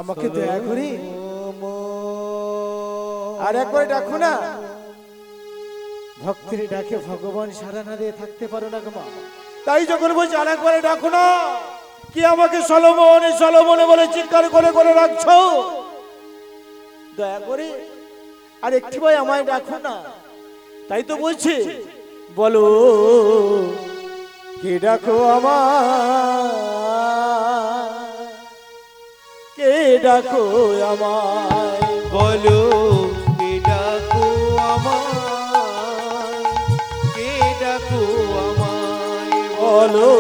আমাকে দয়া করে আর একবার ডাকো না। ভক্তের ডাকে ভগবান সাড়া না দিয়ে থাকতে পারো না গো মা। তাই যখন বলছি আর একবার ডাকো না। কি আমাকে সলোমনে সলোমনে বলে চিৎকার করে করে রাখছো? দয়া করে আর একটি ভাই আমায় ডাকো না। তাই তো বলছি, বলো কে ডাকো আমায়, কে ডাকো আমায়, বলো কে ডাকো আমায়, কে ডাকো আমায়, বলো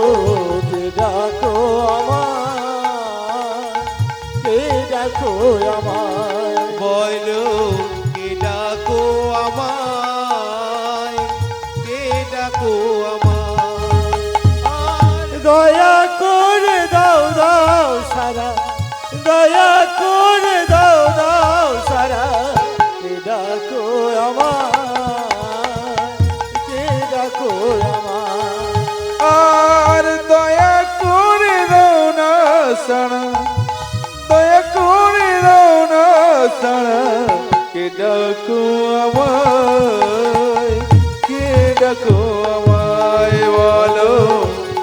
কে ডাকো আমায়, কে ডাকো আমায়, বলো কে ডাকো আমায়, কে ডাকো আমায়। দয়া করে দাও দাও সারা, দয়া করে দাও দাও সারা, কে ডাকো আমায়, কে ডাকো আমায়। আর দয়া করে দাও না সারা, দয়া করে দাও না সারা, কে ডাকো আমায়, কে ডাকো আমায়, বলো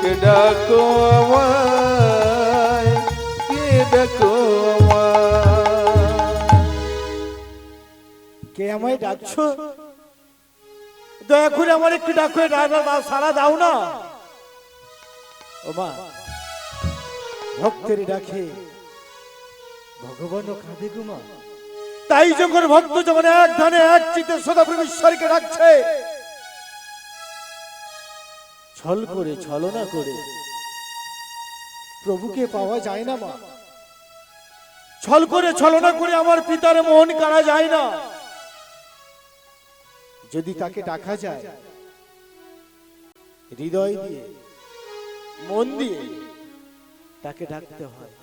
কে ডাকো আমায়, কে ডাকো আমায়। কে আমায় ডাকছো? দয়া করে আমার একটু ডাকো, সারা দাও না। ও মা, ভক্তের ডাকে ভগবানও কাঁদে গো মা। তাই যখন ভক্ত যখন এক ধানে এক চিতে সদাপ্রভু ঈশ্বরকে ডাকছে, ছল করে ছলনা করে প্রভুকে পাওয়া যায় না মা। ছল করে ছলনা করে আমার পিতার মন কাড়া যায় না। যদি তাকে ডাকা যায় হৃদয় দিয়ে মন দিয়ে তাকে ডাকতে হয়।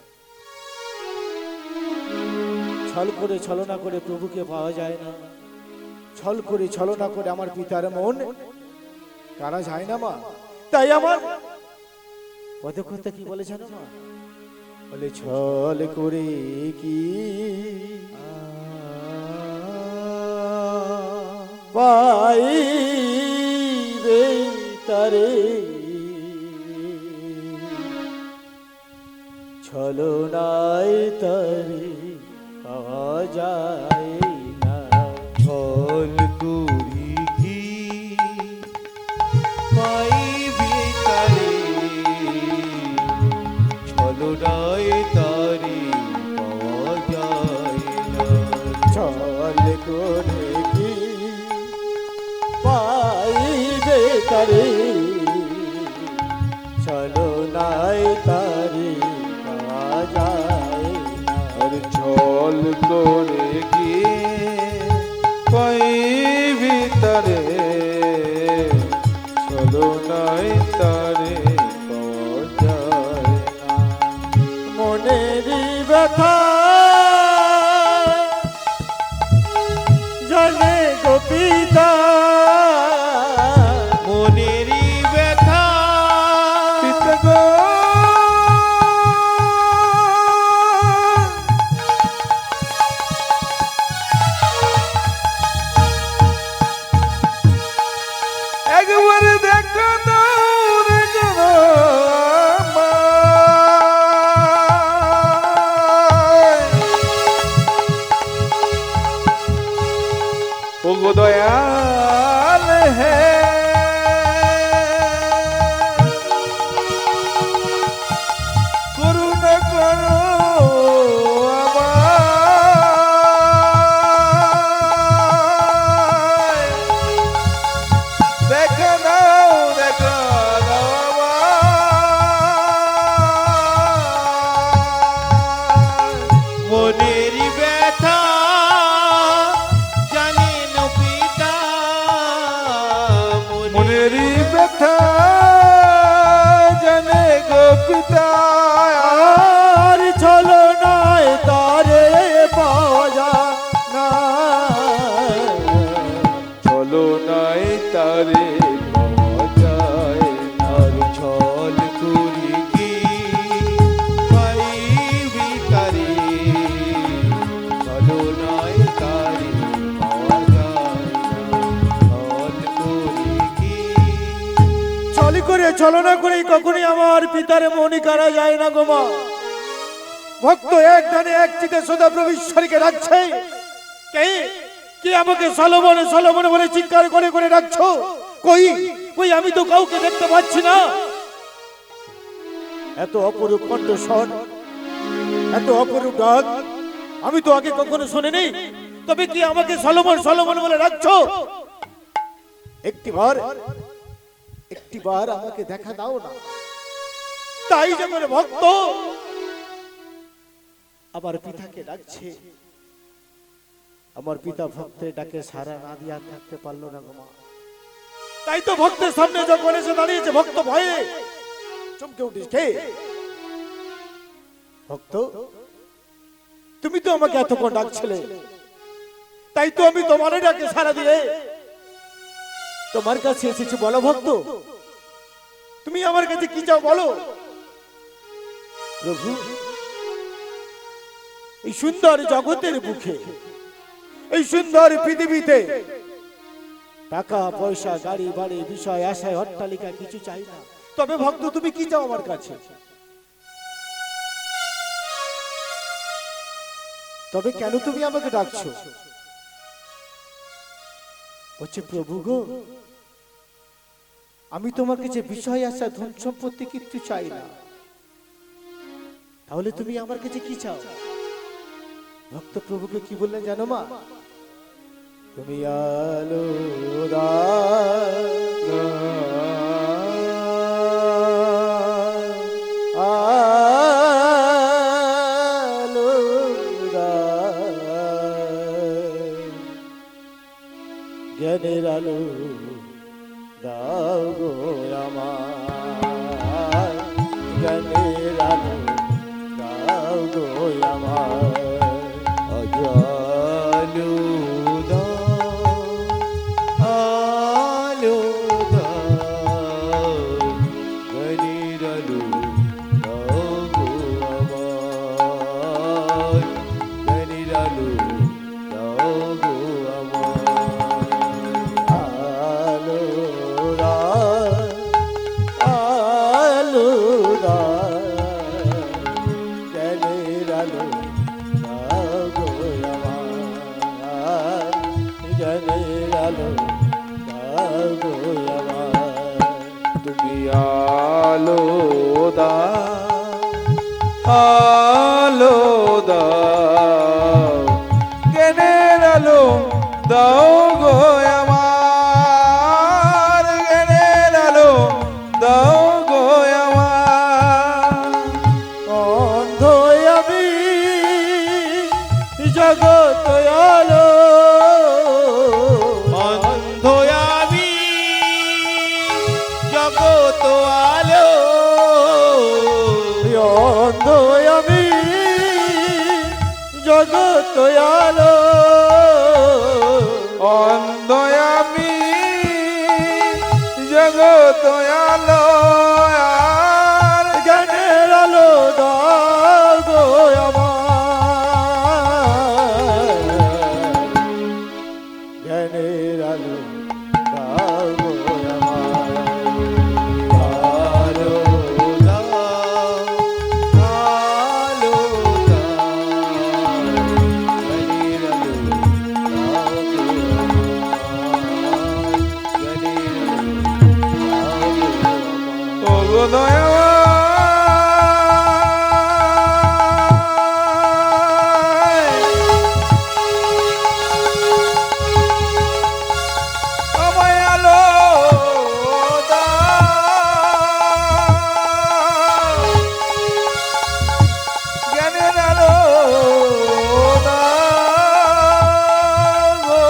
ছল করে ছলনা করে প্রভুকে পাওয়া যায় না। ছল করে ছলনা করে আমার পিতার মন কারা যায় না মা। তাই আমার পদকথা কি বলে জানো মা? বলে ছল করে কি পাইবে তারে, ছলনায় তারে পাওয়া যায় না। ছল করি কি পাইবি তারে, ছলনায় তারে পাওয়া যায় না। ছল করে কি পাইবে তারে, ছলনায় তারে পাওয়া যায় না। আর ছল করে কি পাইবি তারে, ছলনায় তারে পাওয়া যায় না। মনেরই ব্যথা জানে গো পিতা, মনেরই ব্যথা পিতা গো, একবার দেখা দাও রে গো আমায়। ও গো দয়াল হে, করুণা করো আমায়। দেখা দাও, দেখা দাও আমায়। মনেরই ব্যথা জানেন পিতা, মনেরই ব্যথা জানে গো পিতা। আর ছলনা করে কখনই আমার পিতার মনি কারা যায় না গো মা। ভক্ত এক ধানে এক চিতে সদা প্রভু ঈশ্বরকে ডাকছে। কে কে আমাকে সলোমন সলোমন বলে চিৎকার করে করে ডাকছো? কই কই আমি তো কাউকে দেখতে পাচ্ছি না। এত অপরূপ কণ্ঠস্বর, এত অপরূপ ডাক আমি তো আগে কখনো শুনিনি। তবে কি আমাকে সলোমন সলোমন বলে ডাকছো? একটিবার আমাকে দেখা দাও না। তাই যখন ভক্ত আমার পিতাকে ডাকছে, আমার পিতা ভক্তের ডাকে সারা না দিয়া থাকতে পারলো না গো মা। তাই তো ভক্তের সামনে যখন এসে দাঁড়িয়েছে ভক্ত ভয়ে চমকে উঠিস। কে ভক্ত? তুমি তো আমাকে এতক্ষণ ডাকছিলে, তাই তো আমি তোমার ডাকে সারা দিয়ে তোমার কাছে এসেছি। বলো ভক্ত, তুমি আমার কাছে কি চাও বলো। প্রভু, এই সুন্দর জগতের বুকে, এই সুন্দর পৃথিবীতে টাকা পয়সা গাড়ি বাড়ি বিষয় আশায় অট্টালিকা কিছু চাই না। তবে ভক্ত তুমি কি চাও আমার কাছে? তবে কেন তুমি আমাকে ডাকছো? বলছে প্রভু গো, আমি তোমার কাছে বিষয় আশা ধন সম্পত্তি কিচ্ছু চাই না। তাহলে তুমি আমার কাছে কি চাও? ভক্ত প্রভুকে কি বললেন জানো মা? তুমি আলো জ্ঞানের আলো দাও গো আমার, জ্ঞানের আলো দাও গো আমার। আলো দাও, আলো দাও, জ্ঞানের আলো দাও গো আমার, জ্ঞানের আলো দাও গো আমার। তুমি আলো দাও, আলো দাও, জ্ঞানের আলো দাও গো আমার, জ্ঞানের আলো দাও গো আমার। অন্ধ আমি জগৎ আলো, অন্ধ আমি জগৎ আলো, অন্ধ আমি জগৎ আলো, অন্ধ আমি জগৎ আলো, আর জ্ঞানের আলো দাও গো আমার, জ্ঞানের আলো দাও গো আমার। আলো দাও, আলো দাও, জ্ঞানের আলো দাও গো আমার, জ্ঞানের আলো দাও গো আমার। ও গো আমায় আলো দাও, জ্ঞানের আলো দাও গো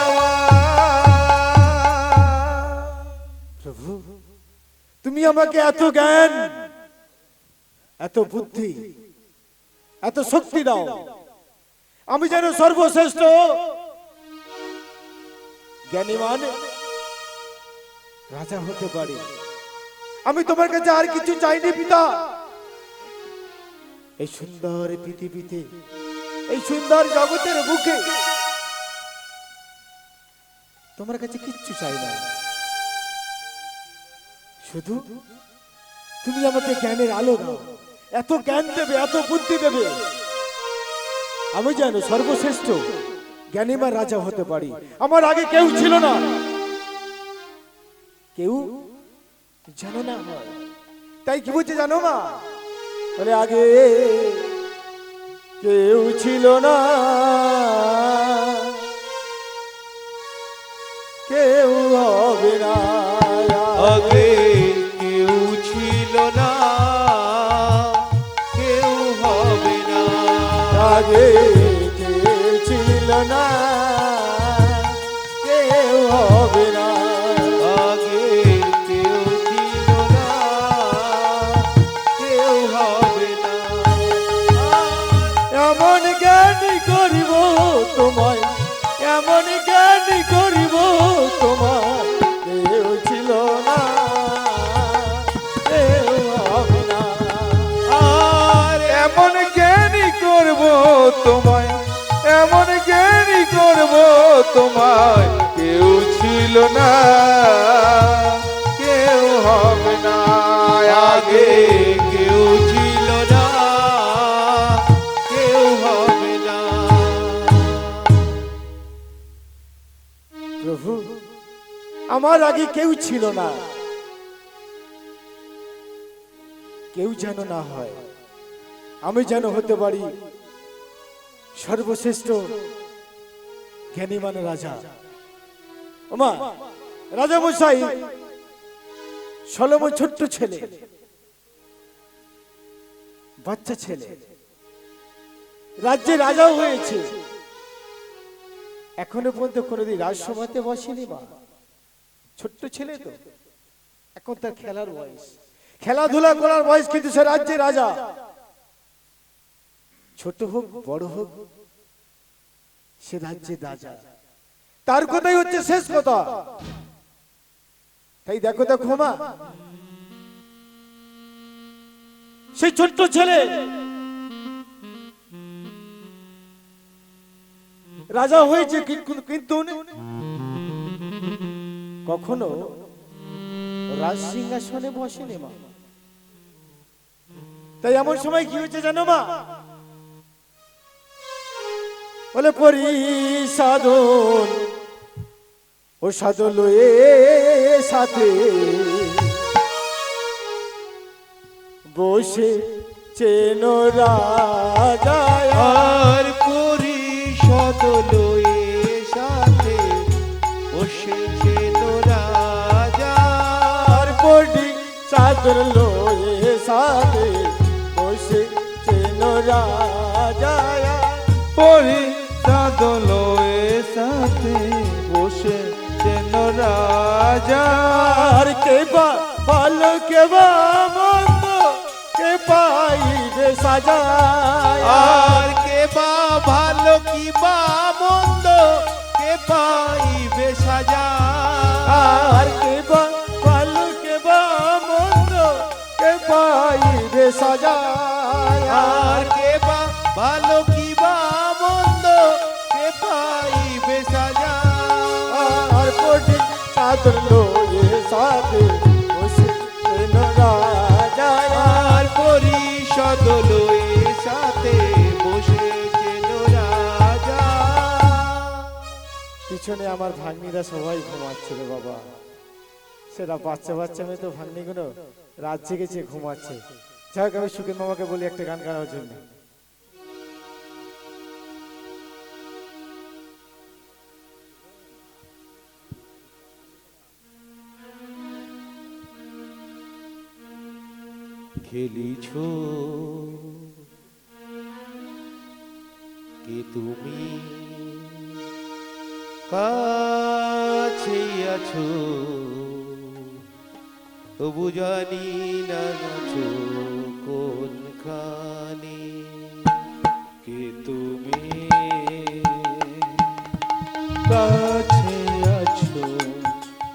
আমার। প্রভু, তুমি আমাকে এত জ্ঞান, এত বুদ্ধি, এত শক্তি দাও, আমি যেন সর্বশ্রেষ্ঠ জ্ঞানীমান রাজা হতে পারি। আমি তোমার কাছে আর কিছু চাইনি পিতা। এই সুন্দর পৃথিবীতে, এই সুন্দর জগতের বুকে তোমার কাছে কিচ্ছু চাই না। শুধু তুমি আমাকে জ্ঞানের আলো দাও, এত জ্ঞান দেবে, এত বুদ্ধি দেবে, আমি যেন সর্বশ্রেষ্ঠ জ্ঞানীমা রাজা হতে পারি। আমার আগে কেউ ছিল না, কেউ জানো না হয়। তাই কি বলছে জানো মা? বলে আগে কেউ ছিল না, কেউ হবে না। আগে কেউ ছিল না, কেউ হবে না। আগে কেউ ছিল না, কেউ হবে না। আগে কেউ ছিল না, কেউ হবে না। এমন জ্ঞানী করিব তোমায়, এমন জ্ঞানী করিব তোমায়, কেউ ছিল না, কেউ হবে না। আর এমন জ্ঞানী করব তোমায়, এমন জ্ঞানী করব তোমায়, কেউ ছিল না, কেউ হবে না। আগে কেউ ছিল না, কেউ হবে না। প্রভু, আমার আগে কেউ ছিল না, কেউ যেন না হয়, আমি যেন হতে পারি সর্বশ্রেষ্ঠ জ্ঞানীমান রাজা। ওমা, রাজা মশাই সলোমন ছোট্ট ছেলে, বাচ্চা ছেলে, রাজ্যে রাজাও হয়েছে, এখনো পর্যন্ত কোনোদিন রাজসভাতে বসেনি। মা, ছোট্ট ছেলে তো, এখন তার খেলার বয়স, খেলাধুলা করার বয়স, কিন্তু সে রাজ্যে রাজা। ছোট হোক বড় হোক, সে রাজ্যে রাজা, তার কথাই হচ্ছে শেষ কথা। তাই দেখো দেখো মা, সেই ছোট্ট ছেলে রাজা হয়েছে, কিন্তু কখনো রাজ সিংহাসনে বসেনি মা। তাই এমন সময় কি হয়েছে জানো মা? বলে পরিসাধন ও সাধন সাথে বসে চেন রাজা। আর পরিষদ লয়ে সাথে বসেছেন রাজা। আর পরিসাধন লয়ে সাথে বসে চেন রাজা। পরিষদ লয়ে সাথে বসেছেন রাজা। আর কে বা ভালো কে বা মন্দ, কে পাইবে সাজা। আর কে বা ভালো কি বা মন্দ, কে পাইবে সাজা। আর কে বা ভালো কে বা মন্দ, কে পাইবে সাজা। আর কে বা ভালো কি বা মন্দ, কে পাইবে সাজা। আর পটি সাধন লয়ে সাথে বসে চেন রাজা। আর পরিষদ লয়ে সাথে বসেছেন রাজা। পিছনে আমার ভাগ্নিরা সবাই ঘুমাচ্ছিল বাবা, সেটা বাচ্চা বাচ্চা মেয়ে তো, ভাগ্নিগুলো রাত জেগেছে, ঘুমাচ্ছে। যাই হোক, আমি সুখেন মামাকে বলি একটা গান গাওয়ার জন্য। খেলিছ কি তুমি, কাছে আছো তবু জানি না আছো কোনখানে। কে তুমি, কাছে আছো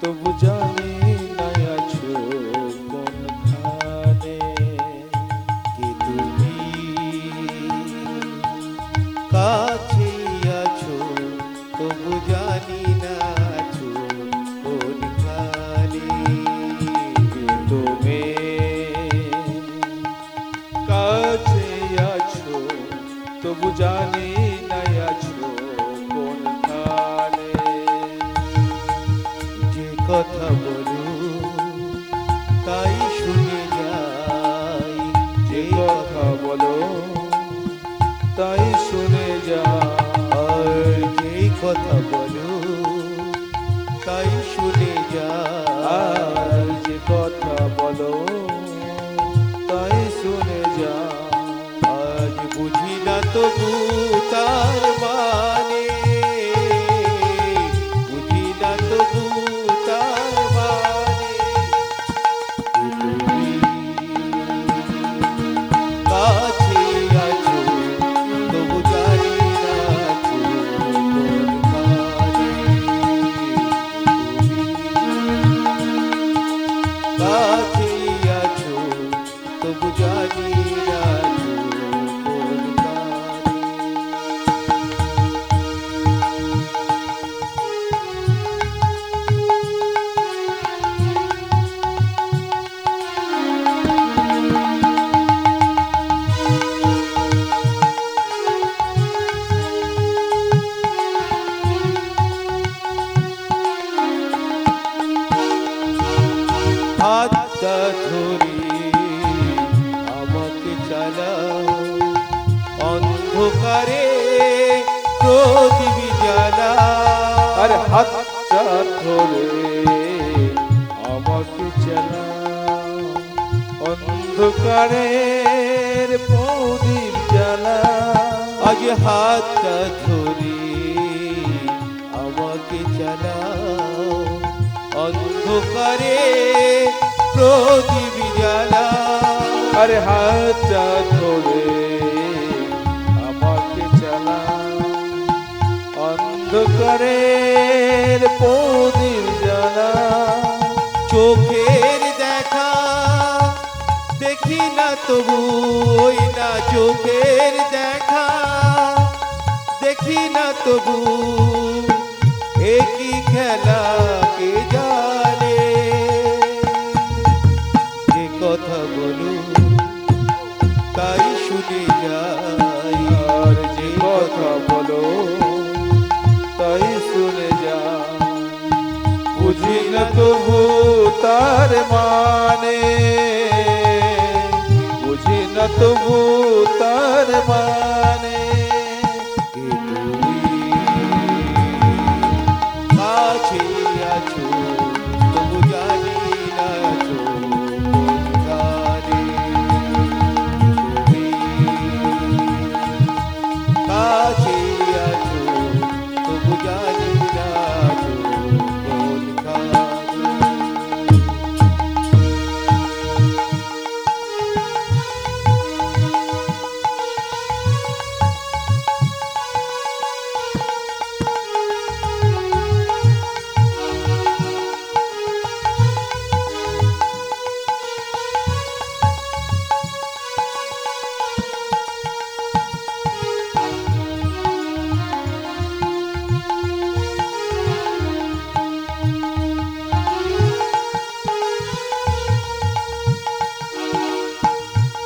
তবু জানি না আছো কোনখানে। কে তুমি, কাছে আছো তবু জানি না আছো কোনখানে। কে তবু জানি নাই আছো কোনখানে। যে কথা বলো তাই শুনে যাই, যে কথা বলো তাই শুনে যা, আর যে কথা বলো তাই শুনে যাই। আর যে কথা বলো তাই শুনে যা। আজ বুঝি না তবু তার মানে, বুঝি না তবু তার মানে। তুমি কাছে আছো তবু জানি না আছো কোনখানে। তুমি কাছে আছো তবু জানি না আছো কোনখানে। হাতটা ধরে আমাকে চালাও, অন্ধকারে প্রদীপ জ্বালা। আরে হাতটা ধরে আমাকে চালা, অন্ধকারের প্রদীপ জ্বালা। আজ হাতটা ধরে আমাকে চালাও, অন্ধকারে প্রদীপ জ্বালা। আরে হাতটা ধরে আমাকে চালা, অন্ধকারের প্রদীপ জ্বালা। চোখের দেখা দেখি না তবু, ওই না চোখের দেখা দেখি না তবু, একই খেলা কে জানে। যে কথা বলো তাই শুনে যাই, আর যে কথা বলো তাই শুনে যা। বুঝি না তবু তার মানে, বুঝি না তবু তার মানে। কে তুমি কাছে আছো তবু জানি না আছো কোনখানে। তুমি কাছে আছো তবু জানি না আছো কোনখানে।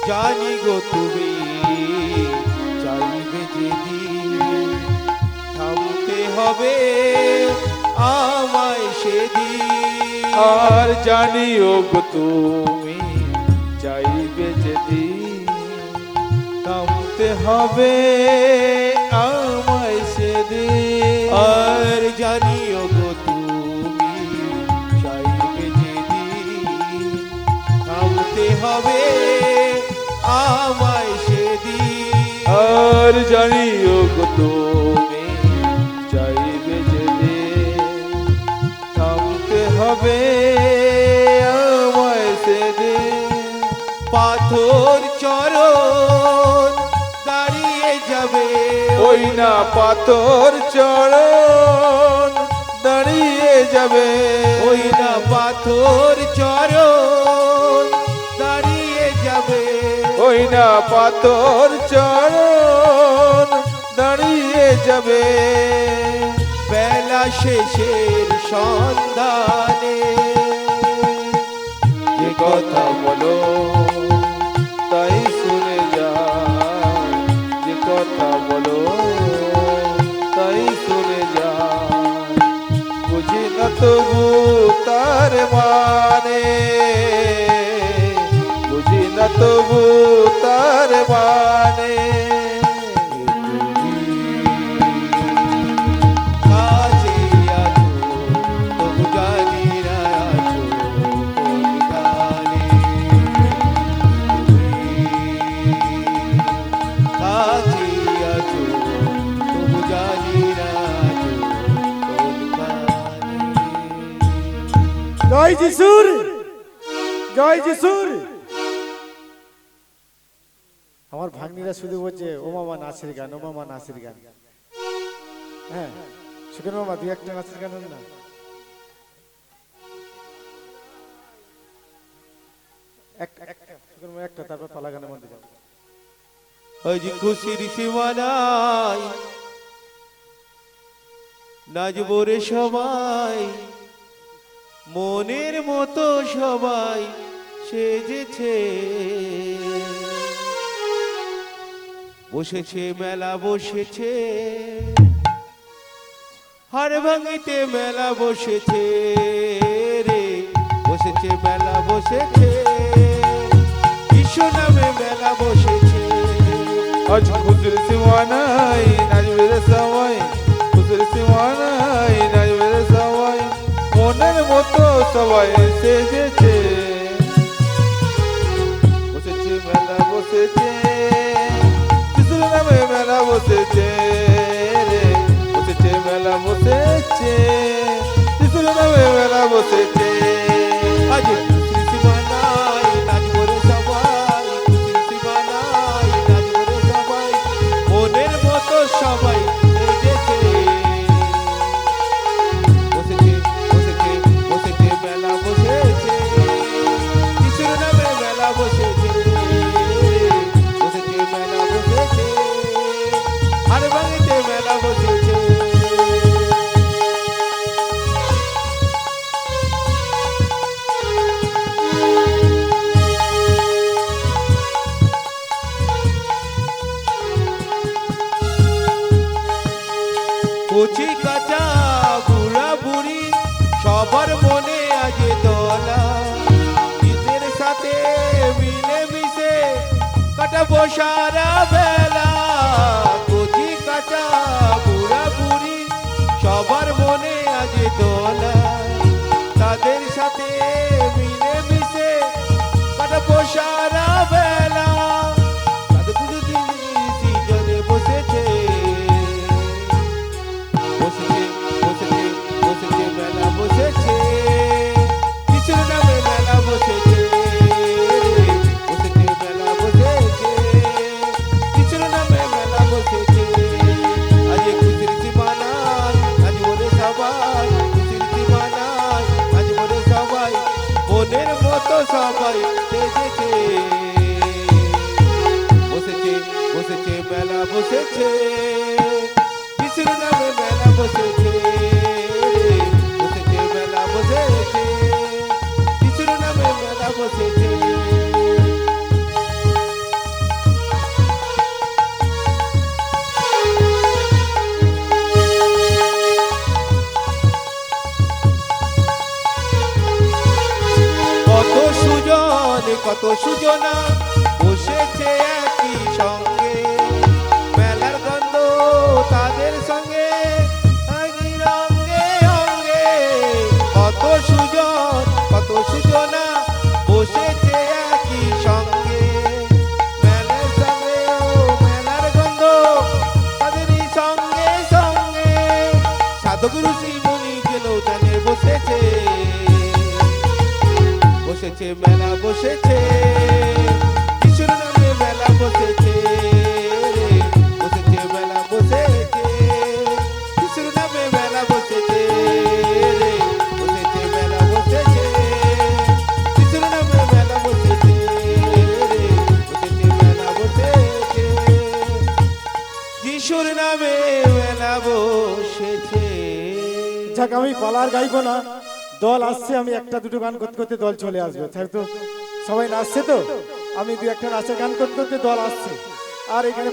জানি গো তুমি চাইবে যেদিন, থামতে হবে আমায় সেদিন। আর জানিও গো তুমি চাইবে যেদিন, থামতে হবে আমায় সেদিন। আর জানিও গো তুমি চাইবে যেদিন, থামতে হবে আমায় সেদিন। আর জানিও গো তুমি চাইবে যেদিন, থামতে হবে আমায় সেদিন। পাথর চরণ দাঁড়িয়ে যাবে, ওই না পাথর চরণ দাঁড়িয়ে যাবে, ওই না পাথর চরণ দাঁড়িয়ে যাবে। ওই না পাথর চরণ দাঁড়িয়ে যাবে। বেলা শেষের সন্ধানে যে কথা বলো তাই শুনে যা, যে কথা আছো তবু জানি না আছো কোনখানে। জয় যিশুর, জয় যিশুর। আমার ভাগ্নিরা শুধু বলছে ও মামা নাচের গান, ও মামা নাচের গান। হ্যাঁ সুখেন মামা দুই একটা নাচের গান হল না? সুখেন মামা একটা, তারপর পালা গানের মধ্যে যাবো। আজ খুশির সীমানায় নাচবো রে সবাই, মনের মতো সবাই সেজেছে, বসেছে মেলা বসেছে, হার ভাঙিতে মেলা বসেছে রে, বসেছে মেলা বসেছে, বিশ্ব নামে মেলা বসেছে। আজ খুশির সীমানাই নাচবে রে সবাই, খুশির সীমানাই নাচবে রে সবাই, মনের মতো সবাই সেজেছে, বসেছে মেলা বসেছে, যিশুর নামে মেলা বসেছে রে, বসেছে মেলা বসেছে, যিশুর নামে মেলা বসেছে। আজ খুশির সীমানায় নাচবো রে সবাই, খুশির সীমানায় নাচবো রে সবাই, মনের মতো সবাই সেজেছে, বসেছে বসেছে বসেছে মেলা বসেছে, যিশুর নামে মেলা বসেছে, বসেছে মেলা বসেছে, আর ভাঙিতে মেলা বসেছে। কচি কাঁচা বুড়া বুড়ি সবার মনে আজ দোলা, ঈদের সাথে মিলে মিশে কাটাবো সারা বেলা। কচি কাঁচা বুড়া বুড়ি সবার মনে আজ দোলা, তাদের সাথে মিলে মিশে কাটাবো সারা বেলা। তাদের দুটো দিন সিজনে বসেছে, বসেছে বসেছে বসেছে মেলা বসেছে, যিশুর নামে মেলা বসেছে, বসেছে মেলা বসেছে, যিশুর নামে মেলা বসেছে। আজ খুশির সীমানায় আজ বলে সবাই, খুশির সীমানায় আজ বলে সবাই, মনের মতো সবাই সেজেছে, বসেছে বসেছে মেলা বসেছে, যিশুর নামে মেলা বসেছে, বসেছে মেলা বসেছে, যিশুর নামে মেলা বসেছে। কত সুজন কত সুজনা বসেছে একই সঙ্গে, মেলার গন্ধ তাদের সঙ্গে একই রঙে অঙ্গে। কত সুজন কত সুজনা বসেছে একই সঙ্গে, মেলার সঙ্গে ও মেলার গন্ধ তাদেরই সঙ্গে সঙ্গে। সাধক ঋষি মুনি যেন জানে বসেছে, বসেছে মেলা বসেছে, যিশুর নামে মেলা বসেছে, বসেছে মেলা বসেছে, যিশুর নামে মেলা বসেছে, বসেছে মেলা বসেছে, যিশুর নামে মেলা বসেছে, বসেছে মেলা বসেছে, যিশুর নামে মেলা বসেছে। যাক আমি পালার গাইবো না, দল আসছে, আমি একটা দুটো গান করতে করতে দল চলে আসবে। তাই তো সবাই নাচছে, তো আমি দু একটা নাচের গান করতে করতে দল আসছে, আর এখানে